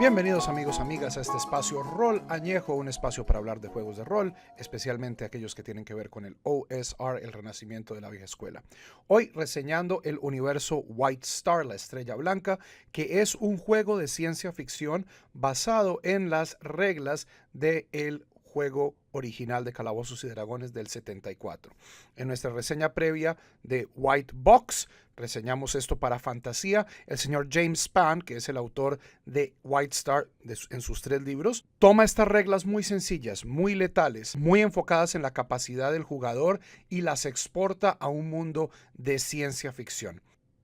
Bienvenidos amigos, amigas a este espacio Rol Añejo, un espacio para hablar de juegos de rol, especialmente aquellos que tienen que ver con el OSR, el renacimiento de la vieja escuela. Hoy reseñando el universo White Star, la estrella blanca, que es un juego de ciencia ficción basado en las reglas del juego original de Calabozos y Dragones del 74. En nuestra reseña previa de White Box, reseñamos esto para fantasía. El señor James Spann, que es el autor de White Star en sus 3 libros, toma estas reglas muy sencillas, muy letales, muy enfocadas en la capacidad del jugador y las exporta a un mundo de ciencia ficción.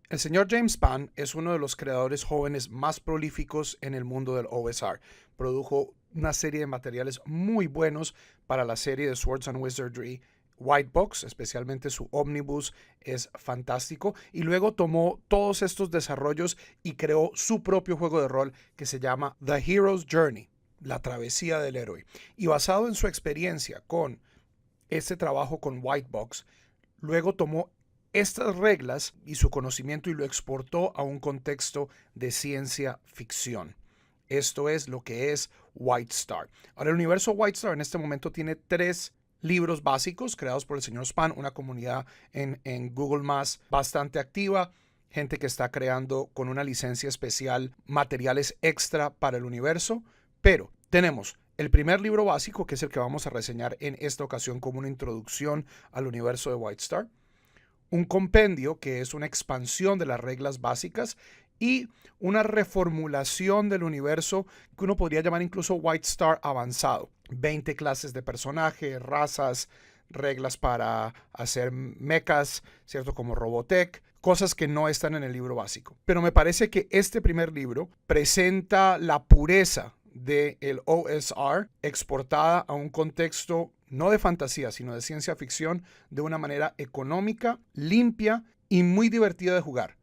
El señor James Spann es uno de los creadores jóvenes más prolíficos en el mundo del OSR. Produjo una serie de materiales muy buenos para la serie de Swords and Wizardry White Box, especialmente su Omnibus es fantástico, y luego tomó todos estos desarrollos y creó su propio juego de rol que se llama The Hero's Journey, la travesía del héroe. Y basado en su experiencia con este trabajo con White Box, luego tomó estas reglas y su conocimiento y lo exportó a un contexto de ciencia ficción. Esto es lo que es White Star. Ahora, el universo White Star en este momento tiene 3 libros básicos creados por el señor Spann, una comunidad en Google Más bastante activa, gente que está creando con una licencia especial materiales extra para el universo, pero tenemos el primer libro básico, que es el que vamos a reseñar en esta ocasión como una introducción al universo de White Star, un compendio que es una expansión de las reglas básicas y una reformulación del universo que uno podría llamar incluso White Star avanzado. 20 clases de personaje, razas, reglas para hacer mechas, ¿cierto? Como Robotech, cosas que no están en el libro básico. Pero me parece que este primer libro presenta la pureza del OSR exportada a un contexto no de fantasía, sino de ciencia ficción de una manera económica, limpia y muy divertida de jugar.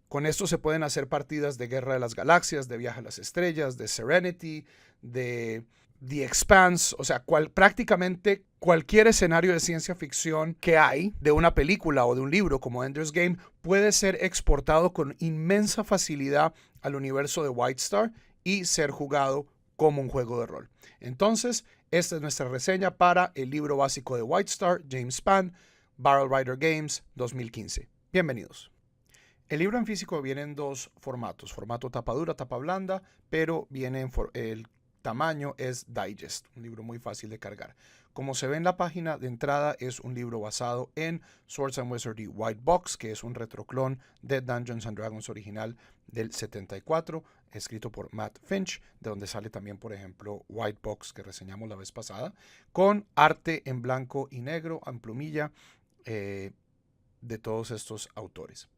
Con esto se pueden hacer partidas de Guerra de las Galaxias, de Viaje a las Estrellas, de Serenity, de The Expanse, o sea, prácticamente cualquier escenario de ciencia ficción que hay, de una película o de un libro como Ender's Game, puede ser exportado con inmensa facilidad al universo de White Star y ser jugado como un juego de rol. Entonces, esta es nuestra reseña para el libro básico de White Star, James Spann, Barrel Rider Games, 2015. Bienvenidos. El libro en físico viene en 2 formatos, formato tapa dura, tapa blanda, pero viene el tamaño es digest, un libro muy fácil de cargar. Como se ve en la página de entrada, es un libro basado en Swords and Wizardry White Box, que es un retroclon de Dungeons and Dragons original del 74, escrito por Matt Finch, de donde sale también, por ejemplo, White Box, que reseñamos la vez pasada, con arte en blanco y negro, en plumilla, de todos estos autores.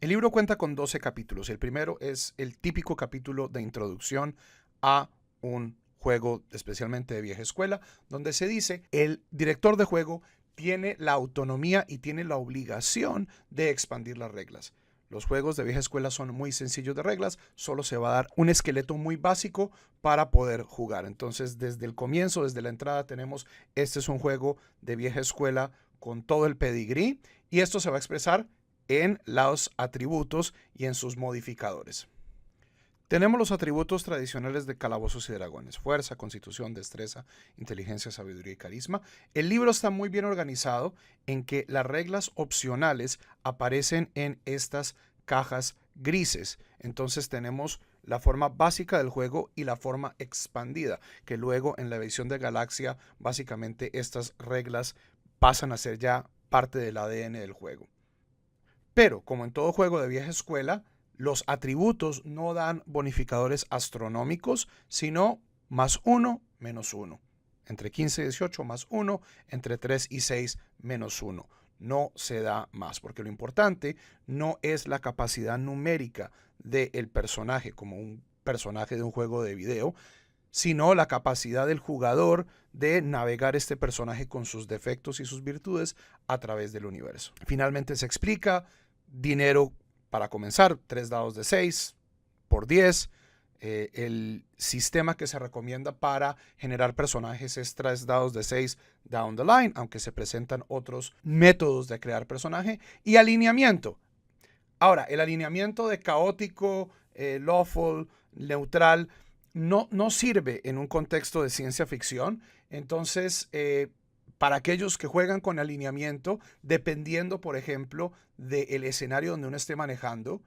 El libro cuenta con 12 capítulos. El primero es el típico capítulo de introducción a un juego, especialmente de vieja escuela, donde se dice el director de juego tiene la autonomía y tiene la obligación de expandir las reglas. Los juegos de vieja escuela son muy sencillos de reglas, solo se va a dar un esqueleto muy básico para poder jugar. Entonces, desde el comienzo, desde la entrada, tenemos este es un juego de vieja escuela con todo el pedigrí y esto se va a expresar en los atributos y en sus modificadores. Tenemos los atributos tradicionales de Calabozos y Dragones: fuerza, constitución, destreza, inteligencia, sabiduría y carisma. El libro está muy bien organizado en que las reglas opcionales aparecen en estas cajas grises. Entonces tenemos la forma básica del juego y la forma expandida, que luego en la edición de Galaxia básicamente estas reglas pasan a ser ya parte del ADN del juego. Pero, como en todo juego de vieja escuela, los atributos no dan bonificadores astronómicos, sino +1, -1. Entre 15 y 18, +1. Entre 3 y 6, -1. No se da más, porque lo importante no es la capacidad numérica del personaje, como un personaje de un juego de video, sino la capacidad del jugador de navegar este personaje con sus defectos y sus virtudes a través del universo. Finalmente se explica dinero para comenzar, 3 dados de 6 por 10. El sistema que se recomienda para generar personajes es 3 dados de 6 down the line, aunque se presentan otros métodos de crear personaje. Y alineamiento. Ahora, el alineamiento de caótico, lawful, neutral, no sirve en un contexto de ciencia ficción. Entonces, para aquellos que juegan con alineamiento, dependiendo, por ejemplo, del escenario donde uno esté manejando,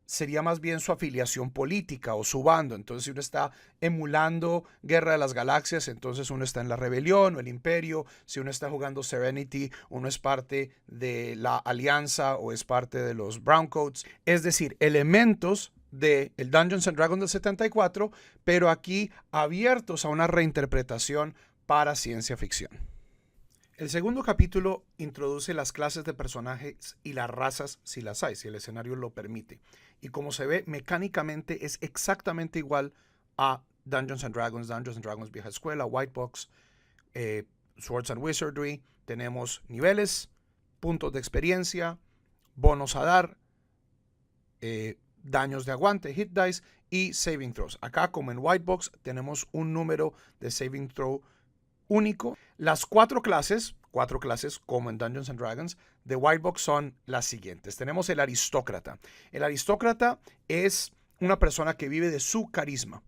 sería más bien su afiliación política o su bando. Entonces, si uno está emulando Guerra de las Galaxias, entonces uno está en la rebelión o el imperio. Si uno está jugando Serenity, uno es parte de la alianza o es parte de los Browncoats. Es decir, elementos del Dungeons and Dragons del 74, pero aquí abiertos a una reinterpretación para ciencia ficción. El segundo capítulo introduce las clases de personajes y las razas si las hay, si el escenario lo permite. Y como se ve, mecánicamente es exactamente igual a Dungeons and Dragons Vieja Escuela, White Box, Swords and Wizardry. Tenemos niveles, puntos de experiencia, bonos a dar, daños de aguante, hit dice y saving throws. Acá, como en White Box, tenemos un número de saving throw único. Las cuatro clases como en Dungeons and Dragons de White Box son las siguientes. Tenemos el aristócrata. El aristócrata es una persona que vive de su carisma.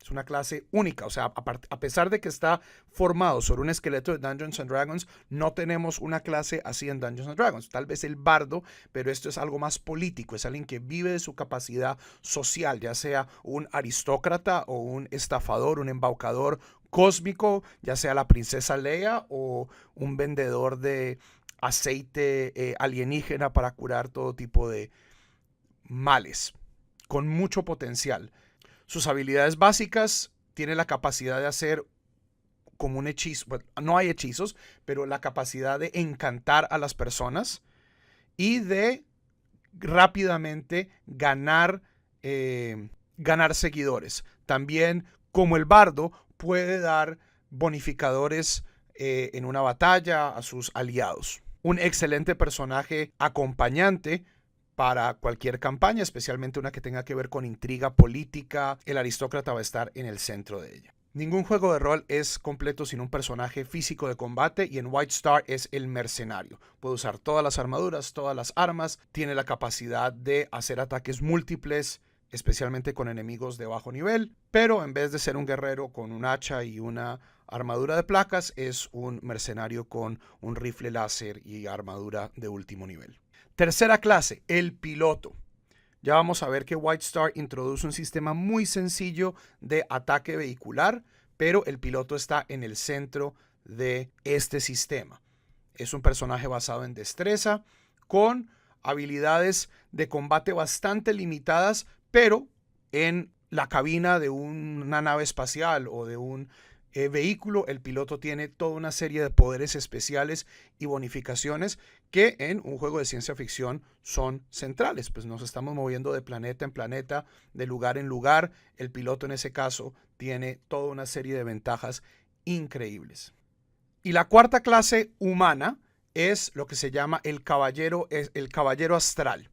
Es una clase única, o sea, a pesar de que está formado sobre un esqueleto de Dungeons and Dragons, no tenemos una clase así en Dungeons and Dragons. Tal vez el bardo, pero esto es algo más político, es alguien que vive de su capacidad social, ya sea un aristócrata o un estafador, un embaucador cósmico, ya sea la princesa Leia o un vendedor de aceite alienígena para curar todo tipo de males, con mucho potencial. Sus habilidades básicas, tiene la capacidad de hacer como un hechizo, bueno, no hay hechizos, pero la capacidad de encantar a las personas y de rápidamente ganar seguidores. También, como el bardo, puede dar bonificadores en una batalla a sus aliados. Un excelente personaje acompañante para cualquier campaña, especialmente una que tenga que ver con intriga política. El aristócrata va a estar en el centro de ella. Ningún juego de rol es completo sin un personaje físico de combate, y en White Star es el mercenario. Puede usar todas las armaduras, todas las armas, tiene la capacidad de hacer ataques múltiples, especialmente con enemigos de bajo nivel, pero en vez de ser un guerrero con un hacha y una armadura de placas, es un mercenario con un rifle láser y armadura de último nivel. Tercera clase, el piloto. Ya vamos a ver que White Star introduce un sistema muy sencillo de ataque vehicular, pero el piloto está en el centro de este sistema. Es un personaje basado en destreza, con habilidades de combate bastante limitadas, pero en la cabina de una nave espacial o de un vehículo, el piloto tiene toda una serie de poderes especiales y bonificaciones que en un juego de ciencia ficción son centrales. Pues nos estamos moviendo de planeta en planeta, de lugar en lugar. El piloto en ese caso tiene toda una serie de ventajas increíbles. Y la cuarta clase humana es lo que se llama el caballero astral.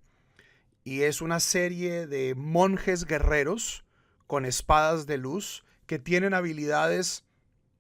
Y es una serie de monjes guerreros con espadas de luz que tienen habilidades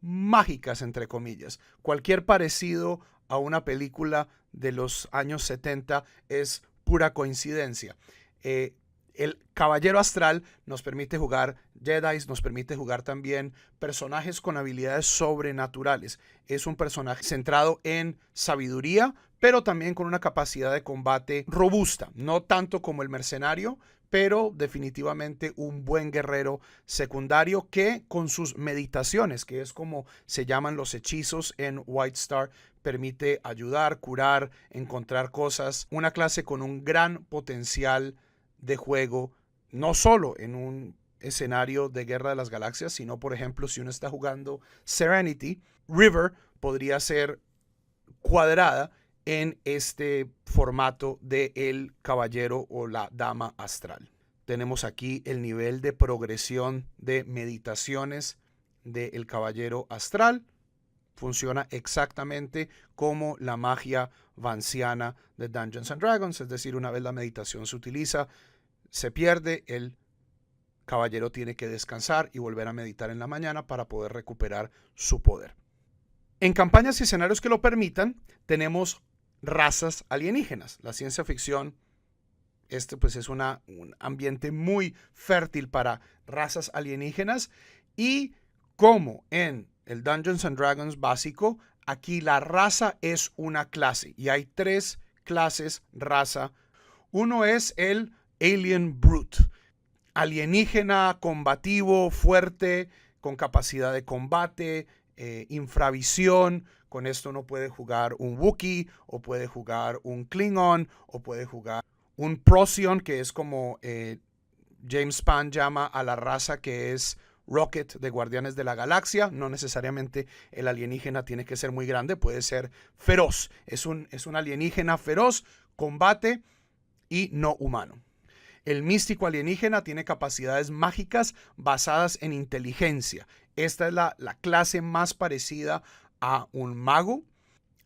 mágicas, entre comillas. Cualquier parecido a una película de los años 70 es pura coincidencia. El caballero astral nos permite jugar Jedi, nos permite jugar también personajes con habilidades sobrenaturales. Es un personaje centrado en sabiduría, pero también con una capacidad de combate robusta. No tanto como el mercenario, pero definitivamente un buen guerrero secundario que con sus meditaciones, que es como se llaman los hechizos en White Star, permite ayudar, curar, encontrar cosas. Una clase con un gran potencial de juego, no solo en un escenario de Guerra de las Galaxias, sino, por ejemplo, si uno está jugando Serenity, River podría ser cuadrada en este formato de el caballero o la dama astral. Tenemos aquí el nivel de progresión de meditaciones del caballero astral. Funciona exactamente como la magia vanciana de Dungeons and Dragons, es decir, una vez la meditación se utiliza, se pierde, el caballero tiene que descansar y volver a meditar en la mañana para poder recuperar su poder. En campañas y escenarios que lo permitan, tenemos razas alienígenas. La ciencia ficción Este pues es un ambiente muy fértil para razas alienígenas. Y como en el Dungeons and Dragons básico, aquí la raza es una clase. Y hay 3 clases raza. Uno es el Alien Brute. Alienígena, combativo, fuerte, con capacidad de combate, infravisión. Con esto uno puede jugar un Wookiee, o puede jugar un Klingon, o puede jugar un Procyon, que es como James Spann llama a la raza que es Rocket de Guardianes de la Galaxia. No necesariamente el alienígena tiene que ser muy grande, puede ser feroz. Es un alienígena feroz, combate y no humano. El místico alienígena tiene capacidades mágicas basadas en inteligencia. Esta es la clase más parecida a un mago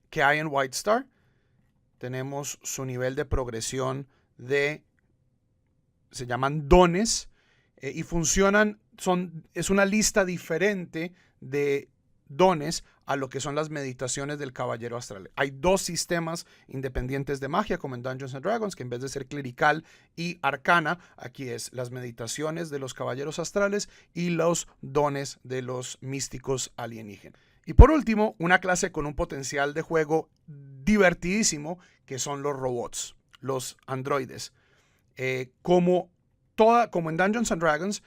que hay en White Star. Tenemos su nivel de progresión se llaman dones, y funcionan, es una lista diferente de dones a lo que son las meditaciones del caballero astral. Hay 2 sistemas independientes de magia, como en Dungeons and Dragons, que en vez de ser clerical y arcana, aquí es las meditaciones de los caballeros astrales y los dones de los místicos alienígenas. Y por último, una clase con un potencial de juego divertidísimo, que son los robots, los androides. Como en Dungeons and Dragons,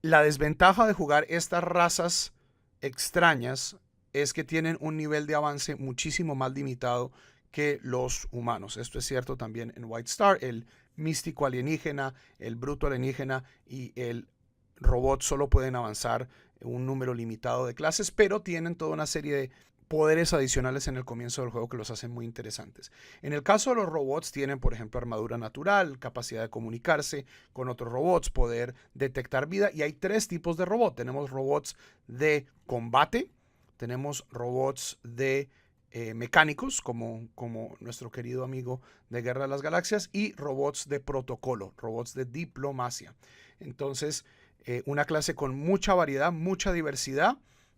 la desventaja de jugar estas razas extrañas es que tienen un nivel de avance muchísimo más limitado que los humanos. Esto es cierto también en White Star. El místico alienígena, el bruto alienígena y el robot solo pueden avanzar un número limitado de clases, pero tienen toda una serie de poderes adicionales en el comienzo del juego que los hacen muy interesantes. En el caso de los robots, tienen, por ejemplo, armadura natural, capacidad de comunicarse con otros robots, poder detectar vida. Y hay 3 tipos de robot. Tenemos robots de combate, tenemos robots de mecánicos, como nuestro querido amigo de Guerra de las Galaxias, y robots de protocolo, robots de diplomacia. Entonces, una clase con mucha variedad, mucha diversidad,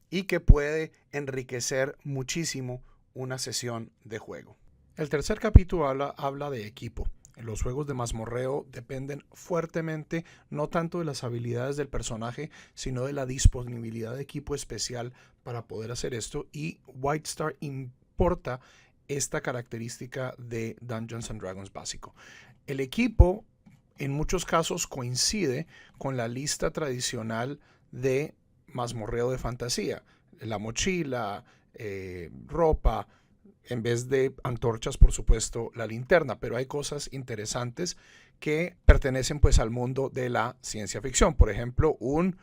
y que puede enriquecer muchísimo una sesión de juego. El tercer capítulo habla de equipo. Los juegos de mazmorreo dependen fuertemente no tanto de las habilidades del personaje, sino de la disponibilidad de equipo especial para poder hacer esto, y White Star importa esta característica de Dungeons and Dragons básico. El equipo en muchos casos coincide con la lista tradicional de mazmorreo de fantasía. La mochila, ropa, en vez de antorchas, por supuesto, la linterna. Pero hay cosas interesantes que pertenecen pues al mundo de la ciencia ficción. Por ejemplo, un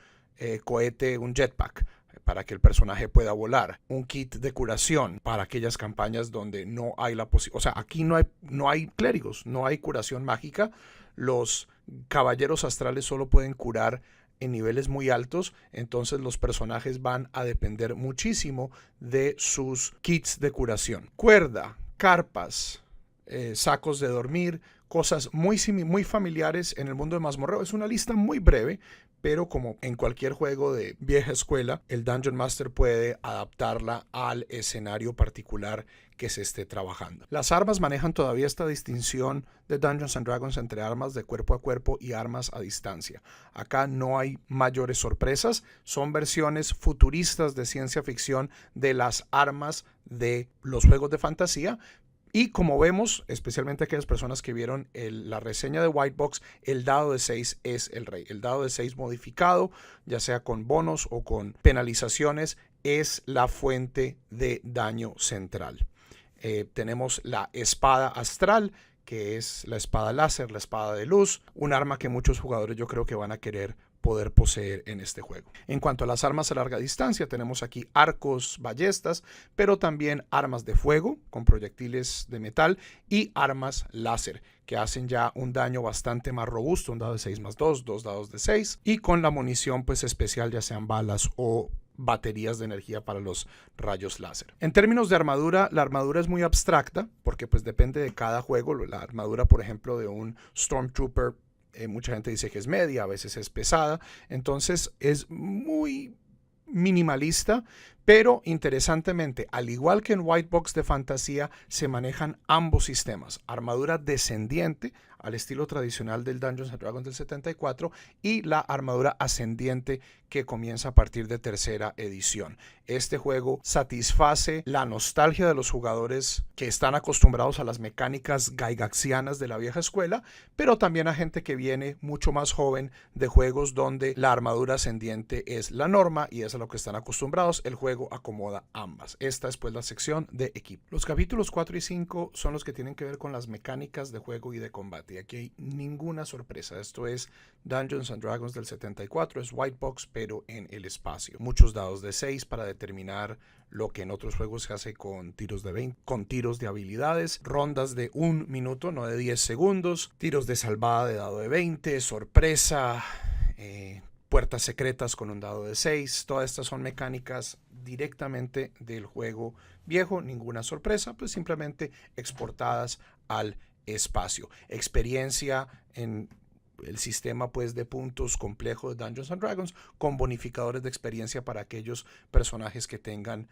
cohete, un jetpack, para que el personaje pueda volar. Un kit de curación para aquellas campañas donde no hay la posibilidad. O sea, aquí no hay clérigos, no hay curación mágica. Los caballeros astrales solo pueden curar en niveles muy altos, entonces los personajes van a depender muchísimo de sus kits de curación. Cuerda, carpas, sacos de dormir, cosas muy familiares en el mundo de mazmorreo. Es una lista muy breve, pero como en cualquier juego de vieja escuela, el Dungeon Master puede adaptarla al escenario particular que se esté trabajando. Las armas manejan todavía esta distinción de Dungeons and Dragons entre armas de cuerpo a cuerpo y armas a distancia. Acá no hay mayores sorpresas, son versiones futuristas de ciencia ficción de las armas de los juegos de fantasía. Y como vemos, especialmente aquellas personas que vieron la reseña de White Box, el dado de 6 es el rey. El dado de 6 modificado, ya sea con bonos o con penalizaciones, es la fuente de daño central. Tenemos la espada astral, que es la espada láser, la espada de luz, un arma que muchos jugadores yo creo que van a querer poder poseer en este juego. En cuanto a las armas a larga distancia, tenemos aquí arcos, ballestas, pero también armas de fuego con proyectiles de metal y armas láser, que hacen ya un daño bastante más robusto, un dado de 6 más 2, 2 dados de 6, y con la munición pues especial, ya sean balas o baterías de energía para los rayos láser. En términos de armadura, la armadura es muy abstracta porque pues depende de cada juego. La armadura, por ejemplo, de un Stormtrooper, mucha gente dice que es media, a veces es pesada, entonces es muy minimalista, pero interesantemente, al igual que en White Box de fantasía, se manejan ambos sistemas, armadura descendiente, al estilo tradicional del Dungeons and Dragons del 74 y la armadura ascendiente que comienza a partir de tercera edición. Este juego satisface la nostalgia de los jugadores que están acostumbrados a las mecánicas gygaxianas de la vieja escuela, pero también a gente que viene mucho más joven de juegos donde la armadura ascendiente es la norma y es a lo que están acostumbrados. El juego acomoda ambas. Esta es pues la sección de equipo. Los capítulos 4 y 5 son los que tienen que ver con las mecánicas de juego y de combate. Y aquí hay ninguna sorpresa. Esto es Dungeons and Dragons del 74, es White Box, pero en el espacio. Muchos dados de 6 para determinar lo que en otros juegos se hace con tiros de 20, con tiros de habilidades, rondas de 1 minuto, no de 10 segundos, tiros de salvada de dado de 20, sorpresa, puertas secretas con un dado de 6. Todas estas son mecánicas directamente del juego viejo, ninguna sorpresa, pues simplemente exportadas al espacio. Experiencia en el sistema pues de puntos complejo de Dungeons and Dragons con bonificadores de experiencia para aquellos personajes que tengan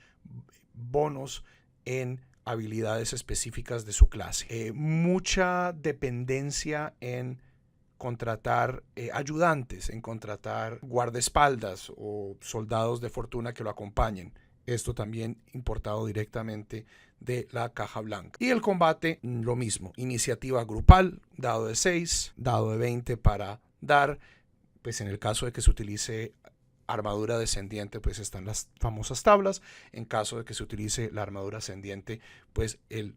bonos en habilidades específicas de su clase. Mucha dependencia en contratar ayudantes, en contratar guardaespaldas o soldados de fortuna que lo acompañen. Esto también importado directamente de la caja blanca. Y el combate, lo mismo. Iniciativa grupal, dado de 6, dado de 20 para dar. Pues en el caso de que se utilice armadura descendiente, pues están las famosas tablas. En caso de que se utilice la armadura ascendiente, pues el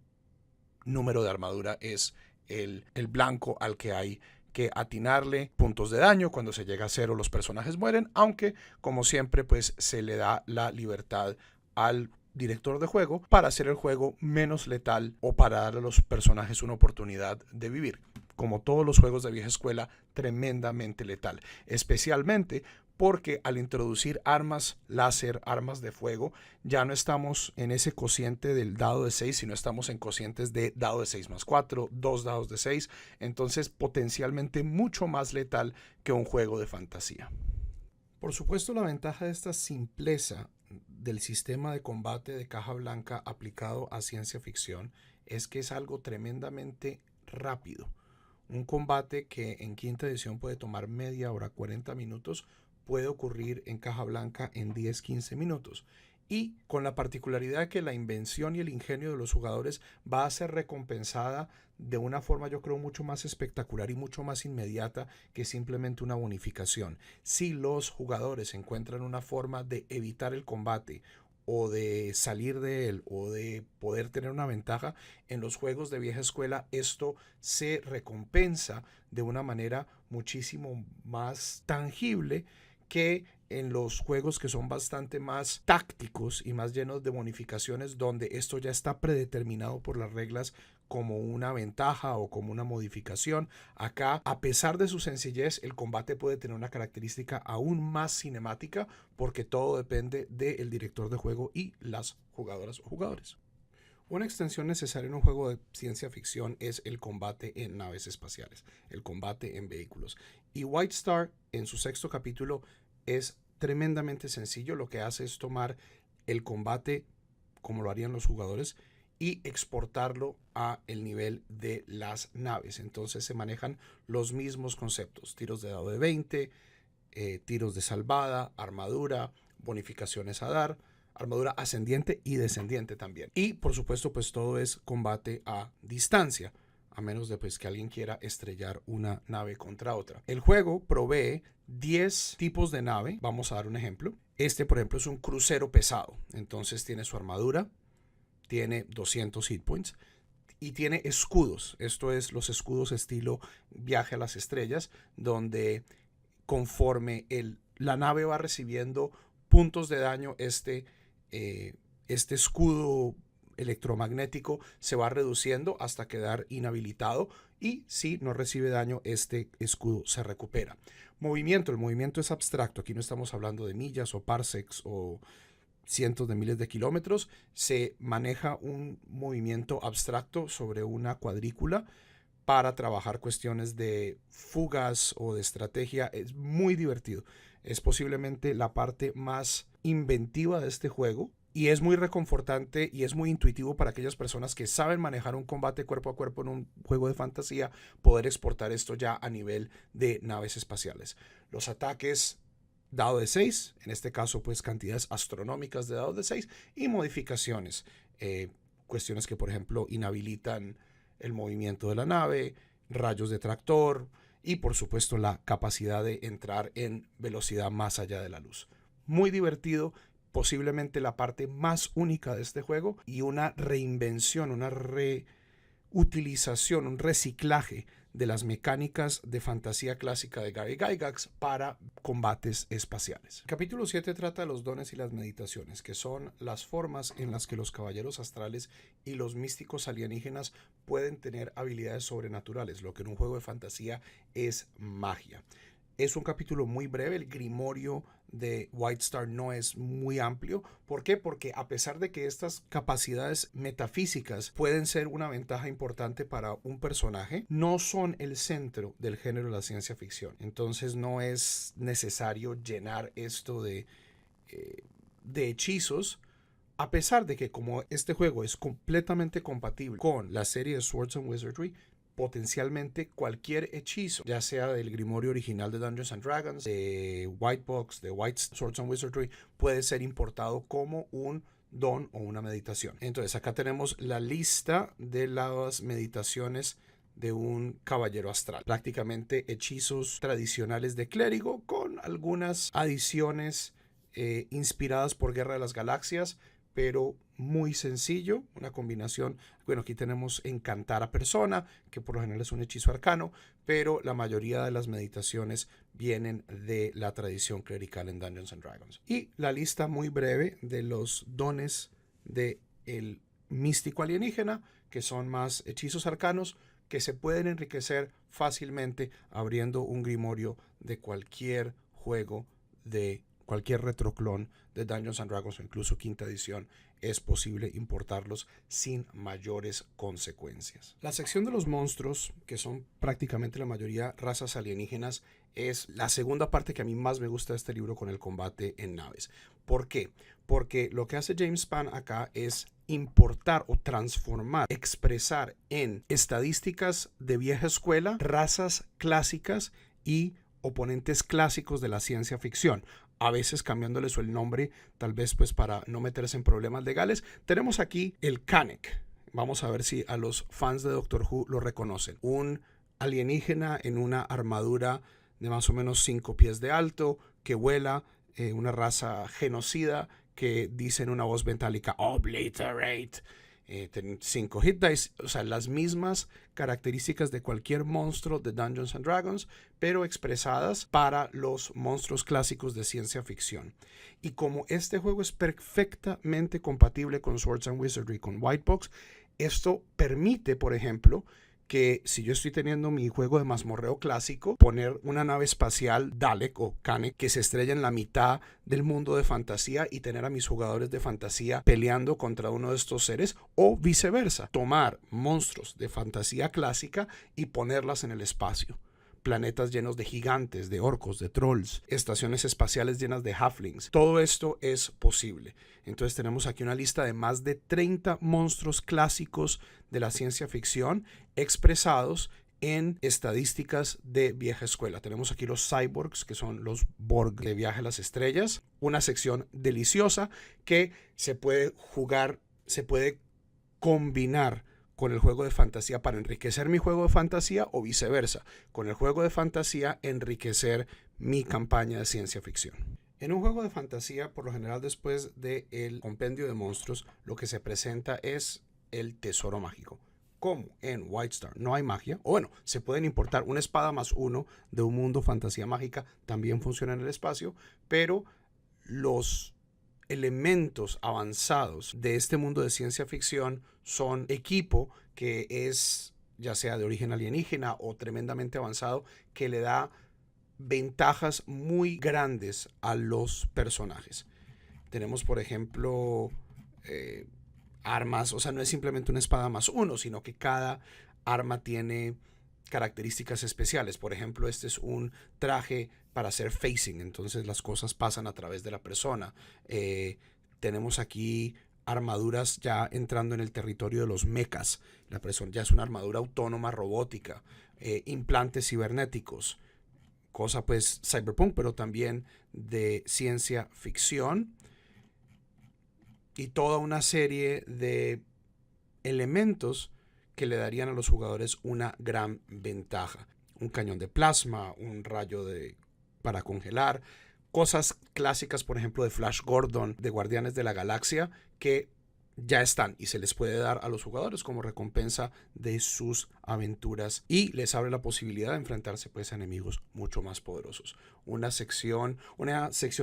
número de armadura es el blanco al que hay que atinarle puntos de daño. Cuando se llega a 0 los personajes mueren, aunque como siempre pues se le da la libertad al director de juego para hacer el juego menos letal o para darle a los personajes una oportunidad de vivir. Como todos los juegos de vieja escuela, tremendamente letal, especialmente porque al introducir armas láser, armas de fuego, ya no estamos en ese cociente del dado de 6, sino estamos en cocientes de dado de 6 más 4, 2 dados de 6, entonces potencialmente mucho más letal que un juego de fantasía. Por supuesto, la ventaja de esta simpleza del sistema de combate de caja blanca aplicado a ciencia ficción es que es algo tremendamente rápido. Un combate que en quinta edición puede tomar media hora, 40 minutos, puede ocurrir en caja blanca en 10-15 minutos. Y con la particularidad que la invención y el ingenio de los jugadores va a ser recompensada de una forma, yo creo, mucho más espectacular y mucho más inmediata que simplemente una bonificación. Si los jugadores encuentran una forma de evitar el combate o de salir de él o de poder tener una ventaja en los juegos de vieja escuela, esto se recompensa de una manera muchísimo más tangible que en los juegos que son bastante más tácticos y más llenos de bonificaciones, donde esto ya está predeterminado por las reglas como una ventaja o como una modificación. Acá, a pesar de su sencillez, el combate puede tener una característica aún más cinemática porque todo depende del director de juego y las jugadoras o jugadores. Una extensión necesaria en un juego de ciencia ficción es el combate en naves espaciales, el combate en vehículos. Y White Star, en su 6º capítulo, es tremendamente sencillo. Lo que hace es tomar el combate como lo harían los jugadores y exportarlo a el nivel de las naves. Entonces se manejan los mismos conceptos: tiros de dado de 20, tiros de salvada, armadura, bonificaciones a dar, armadura ascendiente y descendiente también. Y por supuesto pues todo es combate a distancia, a menos de pues que alguien quiera estrellar una nave contra otra. El juego provee 10 tipos de nave. Vamos a dar un ejemplo. Este, por ejemplo, es un crucero pesado. Entonces tiene su armadura, tiene 200 hit points y tiene escudos. Esto es los escudos estilo Viaje a las Estrellas, donde conforme la nave va recibiendo puntos de daño, este escudo electromagnético se va reduciendo hasta quedar inhabilitado, y si no recibe daño, este escudo se recupera. Movimiento. El movimiento es abstracto. Aquí no estamos hablando de millas o parsecs o cientos de miles de kilómetros. Se maneja un movimiento abstracto sobre una cuadrícula para trabajar cuestiones de fugas o de estrategia. Es muy divertido. Es posiblemente la parte más inventiva de este juego, Y es muy reconfortante y es muy intuitivo para aquellas personas que saben manejar un combate cuerpo a cuerpo en un juego de fantasía, poder exportar esto ya a nivel de naves espaciales. Los ataques dado de 6, en este caso pues cantidades astronómicas de dados de 6 y modificaciones, cuestiones que por ejemplo inhabilitan el movimiento de la nave, rayos de tractor y por supuesto la capacidad de entrar en velocidad más allá de la luz. Muy divertido, posiblemente la parte más única de este juego y una reinvención, una reutilización, un reciclaje de las mecánicas de fantasía clásica de Gary Gygax para combates espaciales. El capítulo 7 trata de los dones y las meditaciones, que son las formas en las que los caballeros astrales y los místicos alienígenas pueden tener habilidades sobrenaturales, lo que en un juego de fantasía es magia. Es un capítulo muy breve, el grimorio de White Star no es muy amplio. ¿Por qué? Porque a pesar de que estas capacidades metafísicas pueden ser una ventaja importante para un personaje, no son el centro del género de la ciencia ficción. Entonces no es necesario llenar esto de hechizos, a pesar de que como este juego es completamente compatible con la serie de Swords and Wizardry, potencialmente cualquier hechizo, ya sea del grimorio original de Dungeons and Dragons, de White Box, de White Swords and Wizardry, puede ser importado como un don o una meditación. Entonces acá tenemos la lista de las meditaciones de un caballero astral. Prácticamente hechizos tradicionales de clérigo con algunas adiciones inspiradas por Guerra de las Galaxias, pero muy sencillo, una combinación. Bueno, aquí tenemos encantar a persona, que por lo general es un hechizo arcano, pero la mayoría de las meditaciones vienen de la tradición clerical en Dungeons and Dragons. Y la lista muy breve de los dones del místico alienígena, que son más hechizos arcanos, que se pueden enriquecer fácilmente abriendo un grimorio de cualquier juego, de cualquier retroclon de Dungeons and Dragons o incluso quinta edición. Es posible importarlos sin mayores consecuencias. La sección de los monstruos, que son prácticamente la mayoría razas alienígenas, es la segunda parte que a mí más me gusta de este libro con el combate en naves. ¿Por qué? Porque lo que hace James Spann acá es importar o transformar, expresar en estadísticas de vieja escuela, razas clásicas y oponentes clásicos de la ciencia ficción, a veces cambiándoles el nombre, tal vez pues para no meterse en problemas legales. Tenemos aquí el Kanac. Vamos a ver si a los fans de Doctor Who lo reconocen. Un alienígena en una armadura de más o menos 5 pies de alto, que vuela, una raza genocida que dice en una voz metálica "Obliterate". 5 hit dice, o sea, las mismas características de cualquier monstruo de Dungeons and Dragons, pero expresadas para los monstruos clásicos de ciencia ficción. Y como este juego es perfectamente compatible con Swords and Wizardry, con White Box, esto permite, por ejemplo, que si yo estoy teniendo mi juego de mazmorreo clásico, poner una nave espacial Dalek o Kanac que se estrella en la mitad del mundo de fantasía y tener a mis jugadores de fantasía peleando contra uno de estos seres, o viceversa, tomar monstruos de fantasía clásica y ponerlas en el espacio. Planetas llenos de gigantes, de orcos, de trolls, estaciones espaciales llenas de halflings. Todo esto es posible. Entonces tenemos aquí una lista de más de 30 monstruos clásicos de la ciencia ficción expresados en estadísticas de vieja escuela. Tenemos aquí los cyborgs, que son los Borg de Viaje a las Estrellas. Una sección deliciosa que se puede jugar, se puede combinar con el juego de fantasía para enriquecer mi juego de fantasía, o viceversa, con el juego de fantasía enriquecer mi campaña de ciencia ficción. En un juego de fantasía, por lo general después del compendio de monstruos, lo que se presenta es el tesoro mágico. Como en White Star no hay magia, o bueno, se pueden importar una espada +1 de un mundo fantasía mágica, también funciona en el espacio, pero los elementos avanzados de este mundo de ciencia ficción son equipo que es ya sea de origen alienígena o tremendamente avanzado, que le da ventajas muy grandes a los personajes. Tenemos, por ejemplo, armas, o sea, no es simplemente una espada +1, sino que cada arma tiene características especiales. Por ejemplo, este es un traje para hacer facing, entonces las cosas pasan a través de la persona. Tenemos aquí armaduras ya entrando en el territorio de los mechas. La persona ya es una armadura autónoma robótica, implantes cibernéticos, cosa pues cyberpunk, pero también de ciencia ficción, y toda una serie de elementos que le darían a los jugadores una gran ventaja. Un cañón de plasma, un rayo para congelar, cosas clásicas, por ejemplo, de Flash Gordon, de Guardianes de la Galaxia, que ya están y se les puede dar a los jugadores como recompensa de sus aventuras, y les abre la posibilidad de enfrentarse pues a enemigos mucho más poderosos. Una sección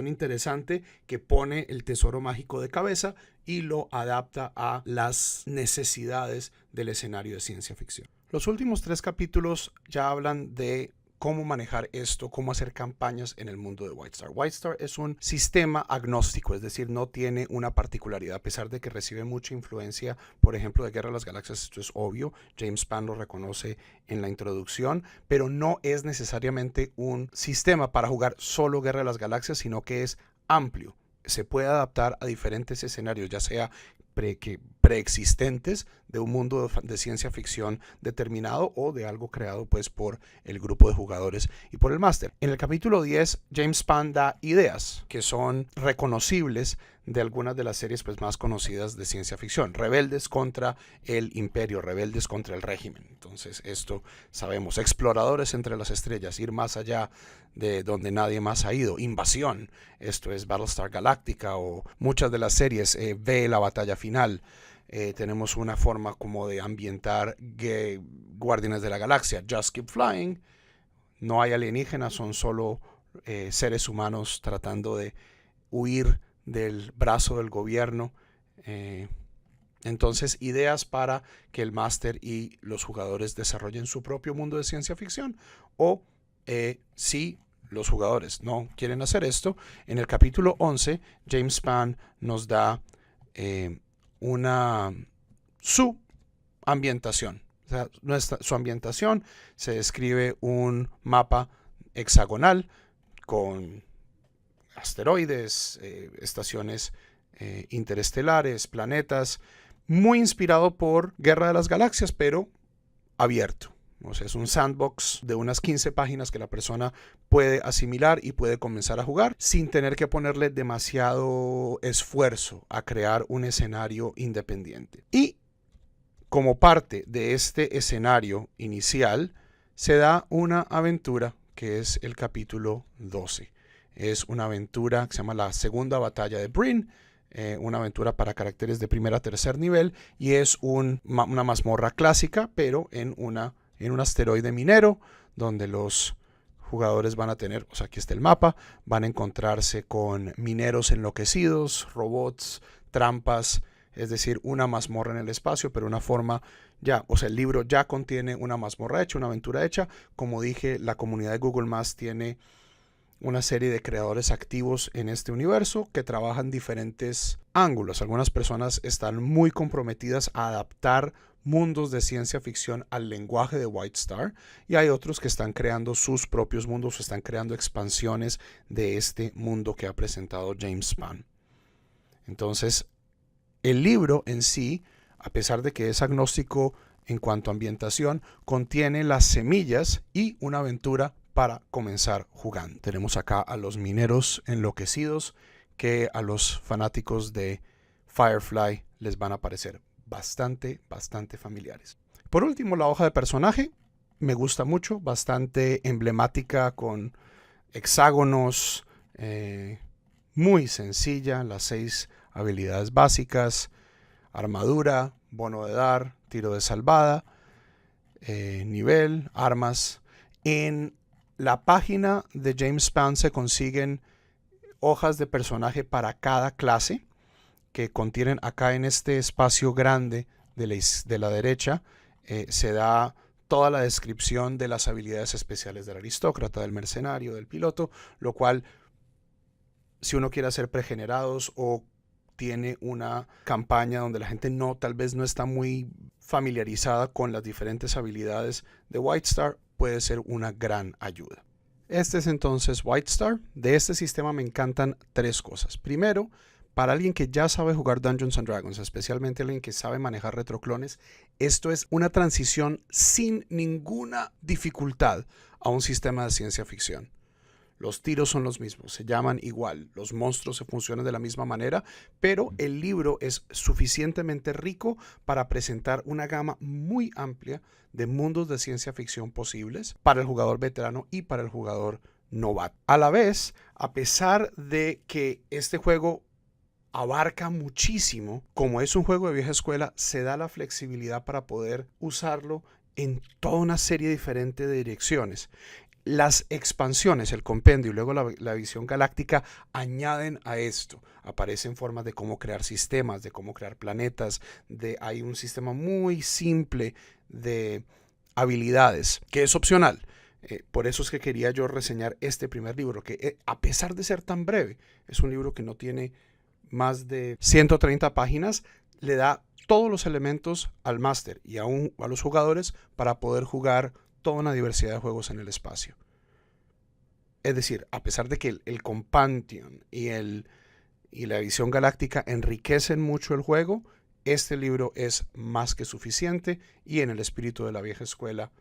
interesante que pone el tesoro mágico de cabeza y lo adapta a las necesidades del escenario de ciencia ficción. Los últimos 3 capítulos ya hablan de cómo manejar esto, cómo hacer campañas en el mundo de Wildstar. Wildstar es un sistema agnóstico, es decir, no tiene una particularidad, a pesar de que recibe mucha influencia, por ejemplo, de Guerra de las Galaxias. Esto es obvio, James Spann lo reconoce en la introducción, pero no es necesariamente un sistema para jugar solo Guerra de las Galaxias, sino que es amplio. Se puede adaptar a diferentes escenarios, ya sea preexistentes de un mundo de ciencia ficción determinado o de algo creado pues por el grupo de jugadores y por el máster. En el capítulo 10, James Spann da ideas que son reconocibles de algunas de las series pues más conocidas de ciencia ficción. Rebeldes contra el imperio, rebeldes contra el régimen. Entonces esto sabemos, exploradores entre las estrellas, ir más allá de donde nadie más ha ido, invasión, esto es Battlestar Galactica, o muchas de las series, ve la batalla final. Tenemos una forma como de ambientar Guardianes de la Galaxia, Just Keep Flying, no hay alienígenas, son solo seres humanos tratando de huir del brazo del gobierno. Entonces, ideas para que el máster y los jugadores desarrollen su propio mundo de ciencia ficción, o si los jugadores no quieren hacer esto, en el capítulo 11, James Spann nos da su ambientación. O sea, su ambientación se describe un mapa hexagonal con asteroides, estaciones interestelares, planetas, muy inspirado por Guerra de las Galaxias, pero abierto. O sea, es un sandbox de unas 15 páginas que la persona puede asimilar y puede comenzar a jugar sin tener que ponerle demasiado esfuerzo a crear un escenario independiente. Y como parte de este escenario inicial, se da una aventura que es el capítulo 12. Es una aventura que se llama La Segunda Batalla de Breen, una aventura para caracteres de primer a tercer nivel, y es una mazmorra clásica, pero en un asteroide minero, donde los jugadores van a tener, o sea, aquí está el mapa, van a encontrarse con mineros enloquecidos, robots, trampas, es decir, una mazmorra en el espacio, pero una forma ya, o sea, el libro ya contiene una mazmorra hecha, una aventura hecha. Como dije, la comunidad de Google Maps tiene una serie de creadores activos en este universo que trabajan diferentes ángulos. Algunas personas están muy comprometidas a adaptar mundos de ciencia ficción al lenguaje de Wildstar, y hay otros que están creando sus propios mundos o están creando expansiones de este mundo que ha presentado James Spann. Entonces, el libro en sí, a pesar de que es agnóstico en cuanto a ambientación, contiene las semillas y una aventura para comenzar jugando. Tenemos acá a los mineros enloquecidos, que a los fanáticos de Firefly les van a parecer bastante familiares. Por último, la hoja de personaje me gusta mucho, bastante emblemática, con hexágonos, muy sencilla, las 6 habilidades básicas, armadura, bono de dar, tiro de salvada, nivel, armas. En la página de James Spann se consiguen hojas de personaje para cada clase, que contienen acá en este espacio grande de la derecha. Se da toda la descripción de las habilidades especiales del aristócrata, del mercenario, del piloto, lo cual, si uno quiere hacer pregenerados o tiene una campaña donde la gente tal vez no está muy familiarizada con las diferentes habilidades de Wildstar, puede ser una gran ayuda. Este es entonces Wildstar. De este sistema me encantan 3 cosas. Primero, Para alguien que ya sabe jugar Dungeons and Dragons, especialmente alguien que sabe manejar retroclones, esto es una transición sin ninguna dificultad a un sistema de ciencia ficción. Los tiros son los mismos, se llaman igual, los monstruos se funcionan de la misma manera, pero el libro es suficientemente rico para presentar una gama muy amplia de mundos de ciencia ficción posibles para el jugador veterano y para el jugador novato. A la vez, a pesar de que este juego abarca muchísimo, como es un juego de vieja escuela, se da la flexibilidad para poder usarlo en toda una serie diferente de direcciones. Las expansiones, el compendio y luego la visión galáctica añaden a esto. Aparecen formas de cómo crear sistemas, de cómo crear planetas. Hay un sistema muy simple de habilidades que es opcional. Por eso es que quería yo reseñar este primer libro, que a pesar de ser tan breve, es un libro que no tiene más de 130 páginas, le da todos los elementos al máster y aún a los jugadores para poder jugar toda una diversidad de juegos en el espacio. Es decir, a pesar de que el Compendium y la visión galáctica enriquecen mucho el juego, este libro es más que suficiente y en el espíritu de la vieja escuela,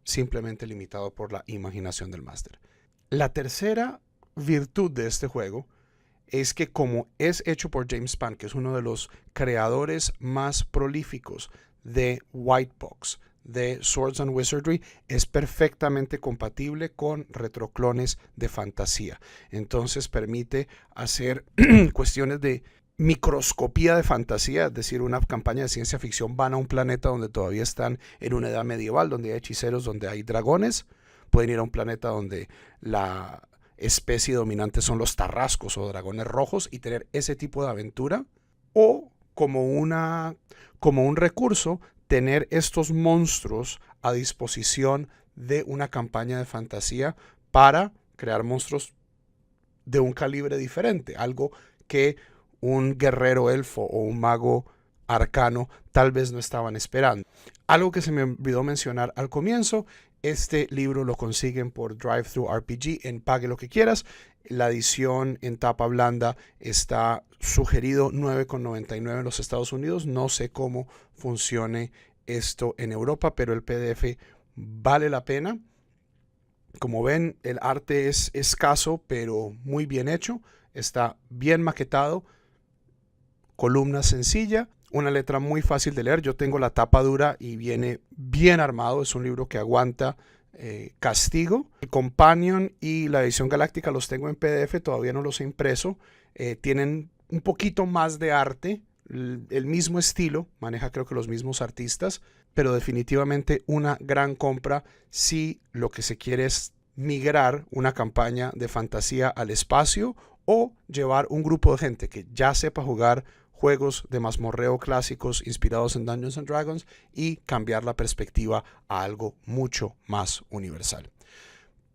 simplemente limitado por la imaginación del máster. La tercera virtud de este juego es que como es hecho por James Spann, que es uno de los creadores más prolíficos de White Box, de Swords and Wizardry, es perfectamente compatible con retroclones de fantasía. Entonces permite hacer cuestiones de microscopía de fantasía, es decir, una campaña de ciencia ficción van a un planeta donde todavía están en una edad medieval, donde hay hechiceros, donde hay dragones. Pueden ir a un planeta donde la especie dominante son los tarrascos o dragones rojos y tener ese tipo de aventura, o como un recurso tener estos monstruos a disposición de una campaña de fantasía para crear monstruos de un calibre diferente, algo que un guerrero elfo o un mago arcano tal vez no estaban esperando. Algo que se me olvidó mencionar al comienzo, este libro lo consiguen por DriveThruRPG en Pague lo que quieras. La edición en tapa blanda está sugerido $9.99 en los Estados Unidos. No sé cómo funcione esto en Europa, pero el PDF vale la pena. Como ven, el arte es escaso, pero muy bien hecho. Está bien maquetado, columna sencilla, una letra muy fácil de leer. Yo tengo la tapa dura y viene bien armado. Es un libro que aguanta castigo. El Companion y la edición galáctica los tengo en PDF, todavía no los he impreso. Tienen un poquito más de arte, el mismo estilo, maneja creo que los mismos artistas, pero definitivamente una gran compra si lo que se quiere es migrar una campaña de fantasía al espacio o llevar un grupo de gente que ya sepa jugar juegos de mazmorreo clásicos inspirados en Dungeons and Dragons y cambiar la perspectiva a algo mucho más universal.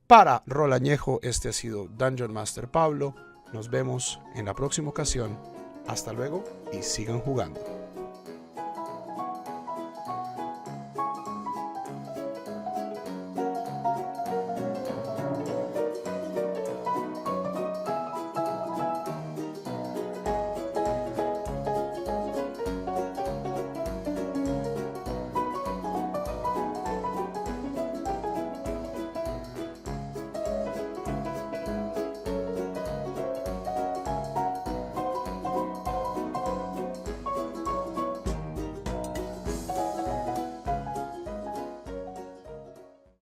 Para Rol Añejo, este ha sido Dungeon Master Pablo. Nos vemos en la próxima ocasión. Hasta luego y sigan jugando.